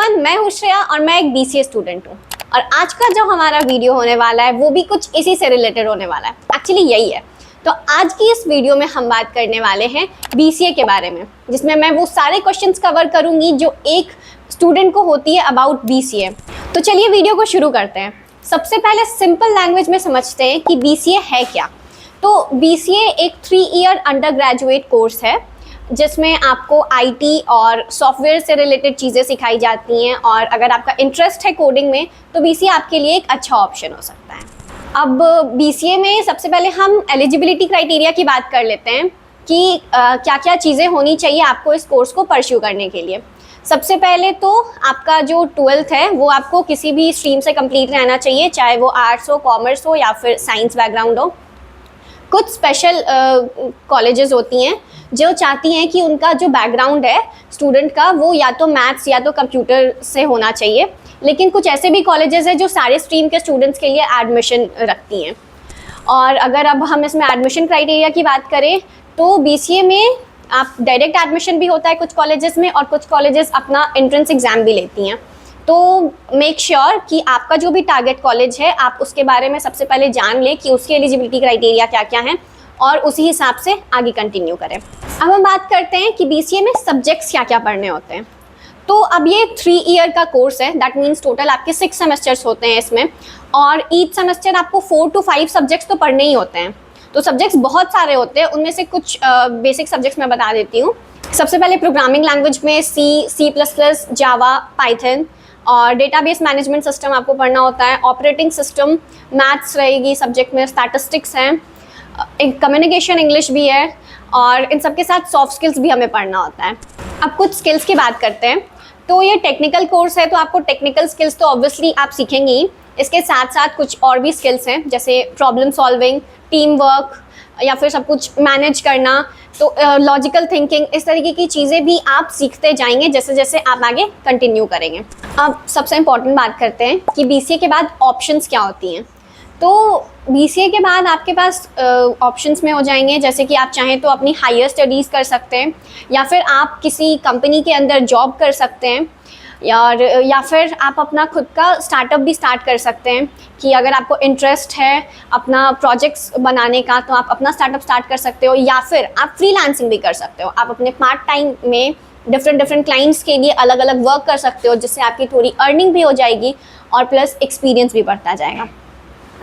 Everyone, मैं हूँ श्रेया और मैं एक बीसीए स्टूडेंट हूँ। और आज का जो हमारा वीडियो होने वाला है वो भी कुछ इसी से रिलेटेड होने वाला है। एक्चुअली यही है। तो आज की इस वीडियो में हम बात करने वाले हैं बीसीए के बारे में, जिसमें मैं वो सारे क्वेश्चंस कवर करूंगी जो एक स्टूडेंट को होती है अबाउट बीसीए। तो चलिए वीडियो को शुरू करते हैं। सबसे पहले सिंपल लैंग्वेज में समझते हैं कि बीसीए है क्या। तो बीसीए एक 3 ईयर अंडर ग्रेजुएट कोर्स है जिसमें आपको आईटी और सॉफ्टवेयर से रिलेटेड चीज़ें सिखाई जाती हैं, और अगर आपका इंटरेस्ट है कोडिंग में तो बीसीए आपके लिए एक अच्छा ऑप्शन हो सकता है। अब बीसीए में सबसे पहले हम एलिजिबिलिटी क्राइटेरिया की बात कर लेते हैं कि क्या क्या चीज़ें होनी चाहिए आपको इस कोर्स को परस्यू करने के लिए। सबसे पहले तो आपका जो 12th है वो आपको किसी भी स्ट्रीम से कंप्लीट रहना चाहिए, चाहे वो आर्ट्स हो, कॉमर्स हो या फिर साइंस बैकग्राउंड हो। कुछ स्पेशल कॉलेजेस होती हैं जो चाहती हैं कि उनका जो बैकग्राउंड है स्टूडेंट का वो या तो मैथ्स या तो कंप्यूटर से होना चाहिए, लेकिन कुछ ऐसे भी कॉलेजेस हैं जो सारे स्ट्रीम के स्टूडेंट्स के लिए एडमिशन रखती हैं। और अगर अब हम इसमें एडमिशन क्राइटेरिया की बात करें तो बीसीए में आप डायरेक्ट एडमिशन भी होता है कुछ कॉलेजेस में, और कुछ कॉलेजेस अपना एंट्रेंस एग्ज़ाम भी लेती हैं। तो मेक श्योर कि आपका जो भी टारगेट कॉलेज है आप उसके बारे में सबसे पहले जान लें कि उसकी एलिजिबिलिटी क्राइटेरिया क्या क्या हैं, और उसी हिसाब से आगे कंटिन्यू करें। अब हम बात करते हैं कि बीसीए में सब्जेक्ट्स क्या क्या पढ़ने होते हैं। तो अब ये 3 ईयर का कोर्स है, दैट मीन्स टोटल आपके 6 सेमेस्टर्स होते हैं इसमें, और ईच सेमेस्टर आपको 4 to 5 सब्जेक्ट्स तो पढ़ने ही होते हैं। तो सब्जेक्ट्स बहुत सारे होते हैं, उनमें से कुछ बेसिक सब्जेक्ट्स मैं बता देती हूँ। सबसे पहले प्रोग्रामिंग लैंग्वेज में C++, जावा, पाइथन, और डेटाबेस मैनेजमेंट सिस्टम आपको पढ़ना होता है। ऑपरेटिंग सिस्टम, मैथ्स रहेगी सब्जेक्ट में, स्टैटिस्टिक्स हैं, कम्युनिकेशन इंग्लिश भी है, और इन सब के साथ सॉफ्ट स्किल्स भी हमें पढ़ना होता है। अब कुछ स्किल्स की बात करते हैं। तो ये टेक्निकल कोर्स है तो आपको टेक्निकल स्किल्स तो ऑब्वियसली आप सीखेंगे ही। इसके साथ साथ कुछ और भी स्किल्स हैं जैसे प्रॉब्लम सॉल्विंग, टीम वर्क, या फिर सब कुछ मैनेज करना, तो लॉजिकल थिंकिंग, इस तरीके की चीज़ें भी आप सीखते जाएंगे जैसे जैसे आप आगे कंटिन्यू करेंगे। अब सबसे इम्पॉर्टेंट बात करते हैं कि बीसीए के बाद ऑप्शंस क्या होती हैं। तो बीसीए के बाद आपके पास ऑप्शंस में हो जाएंगे जैसे कि आप चाहें तो अपनी हायर स्टडीज़ कर सकते हैं, या फिर आप किसी कंपनी के अंदर जॉब कर सकते हैं, या फिर आप अपना खुद का स्टार्टअप भी स्टार्ट कर सकते हैं कि अगर आपको इंटरेस्ट है अपना प्रोजेक्ट्स बनाने का तो आप अपना स्टार्टअप स्टार्ट कर सकते हो, या फिर आप फ्रीलांसिंग भी कर सकते हो। आप अपने पार्ट टाइम में डिफरेंट क्लाइंट्स के लिए अलग अलग वर्क कर सकते हो, जिससे आपकी थोड़ी अर्निंग भी हो जाएगी और प्लस एक्सपीरियंस भी बढ़ता जाएगा।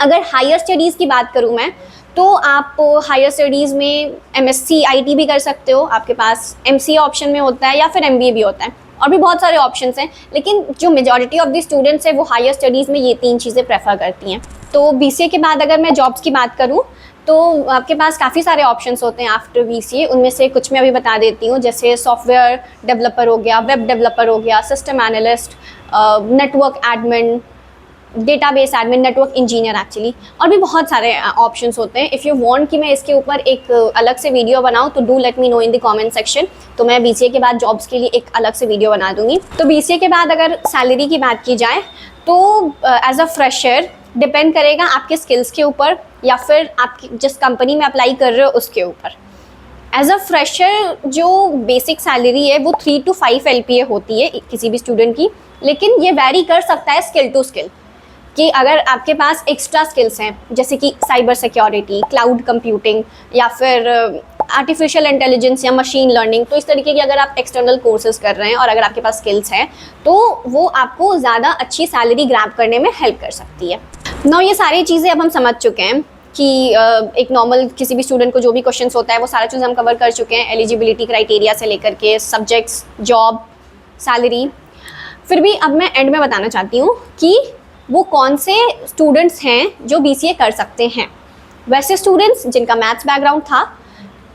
अगर हायर स्टडीज़ की बात करूँ मैं तो आप हायर स्टडीज़ में MSc IT भी कर सकते हो, आपके पास MCA ऑप्शन में होता है, या फिर MBA भी होता है, और भी बहुत सारे ऑप्शंस हैं। लेकिन जो मेजॉरिटी ऑफ द स्टूडेंट्स हैं वो हायर स्टडीज़ में ये 3 चीज़ें प्रेफर करती हैं। तो बीसीए के बाद अगर मैं जॉब्स की बात करूँ तो आपके पास काफ़ी सारे ऑप्शंस होते हैं आफ्टर बीसीए। उनमें से कुछ मैं अभी बता देती हूँ, जैसे सॉफ्टवेयर डेवलपर हो गया, वेब डेवलपर हो गया, system analyst, network admin, database admin, network engineer actually, और भी बहुत सारे ऑप्शंस होते हैं। इफ़ यू वांट कि मैं इसके ऊपर एक अलग से वीडियो बनाऊं तो do let me know in the comment section, तो मैं बीसीए के बाद जॉब्स के लिए एक अलग से वीडियो बना दूंगी। तो बीसीए के बाद अगर सैलरी की बात की जाए तो एज अ फ्रेशर डिपेंड करेगा आपके स्किल्स के ऊपर, या फिर आप जिस कंपनी में अप्लाई कर रहे हो उसके ऊपर। एज अ फ्रेशर जो बेसिक सैलरी है वो 3 to 5 LPA होती है किसी भी स्टूडेंट की, लेकिन ये वैरी कर सकता है स्किल टू स्किल, कि अगर आपके पास एक्स्ट्रा स्किल्स हैं जैसे कि साइबर सिक्योरिटी, क्लाउड कंप्यूटिंग, या फिर आर्टिफिशियल इंटेलिजेंस या मशीन लर्निंग, तो इस तरीके की अगर आप एक्सटर्नल कोर्सेज कर रहे हैं और अगर आपके पास स्किल्स हैं तो वो आपको ज़्यादा अच्छी सैलरी ग्रैब करने में हेल्प कर सकती है। नाउ ये सारी चीज़ें अब हम समझ चुके हैं कि एक नॉर्मल किसी भी स्टूडेंट को जो भी क्वेश्चंस होता है वो सारा चीज़ हम कवर कर चुके हैं, एलिजिबिलिटी क्राइटेरिया से लेकर के सब्जेक्ट्स, जॉब, सैलरी। फिर भी अब मैं एंड में बताना चाहती हूँ कि वो कौन से स्टूडेंट्स हैं जो बीसीए कर सकते हैं। वैसे स्टूडेंट्स जिनका मैथ्स बैकग्राउंड था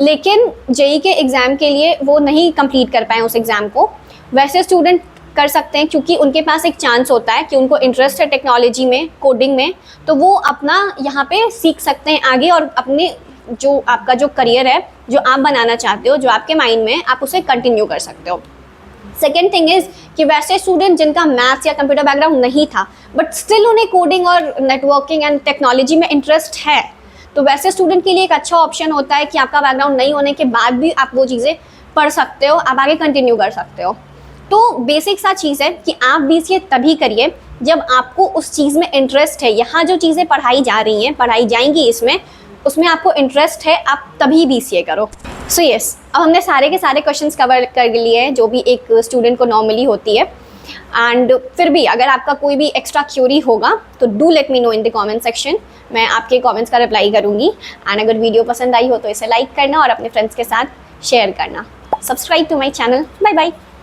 लेकिन जेई के एग्ज़ाम के लिए वो नहीं कंप्लीट कर पाए उस एग्ज़ाम को, वैसे स्टूडेंट कर सकते हैं क्योंकि उनके पास एक चांस होता है कि उनको इंटरेस्ट है टेक्नोलॉजी में, कोडिंग में, तो वो अपना यहाँ पे सीख सकते हैं आगे, और अपने जो आपका जो करियर है जो आप बनाना चाहते हो, जो आपके माइंड में, आप उसे कंटिन्यू कर सकते हो। सेकेंड थिंग इज़ कि वैसे स्टूडेंट जिनका मैथ्स या कंप्यूटर बैकग्राउंड नहीं था बट स्टिल उन्हें कोडिंग और नेटवर्किंग एंड टेक्नोलॉजी में इंटरेस्ट है, तो वैसे स्टूडेंट के लिए एक अच्छा ऑप्शन होता है कि आपका बैकग्राउंड नहीं होने के बाद भी आप वो चीज़ें पढ़ सकते हो, आप आगे कंटिन्यू कर सकते हो। तो बेसिक सा चीज़ है कि आप BCA तभी करिए जब आपको उस चीज़ में इंटरेस्ट है। यहाँ जो चीज़ें पढ़ाई जा रही हैं, पढ़ाई जाएंगी इसमें, उसमें आपको इंटरेस्ट है, आप तभी BCA करो। सो यस, अब हमने सारे के सारे क्वेश्चंस कवर कर लिए हैं जो भी एक स्टूडेंट को नॉर्मली होती है। एंड फिर भी अगर आपका कोई भी एक्स्ट्रा क्यूरी होगा तो do let me know in the comment section, मैं आपके कमेंट्स का रिप्लाई करूँगी। एंड अगर वीडियो पसंद आई हो तो इसे लाइक करना और अपने फ्रेंड्स के साथ शेयर करना। Subscribe to my channel. Bye bye.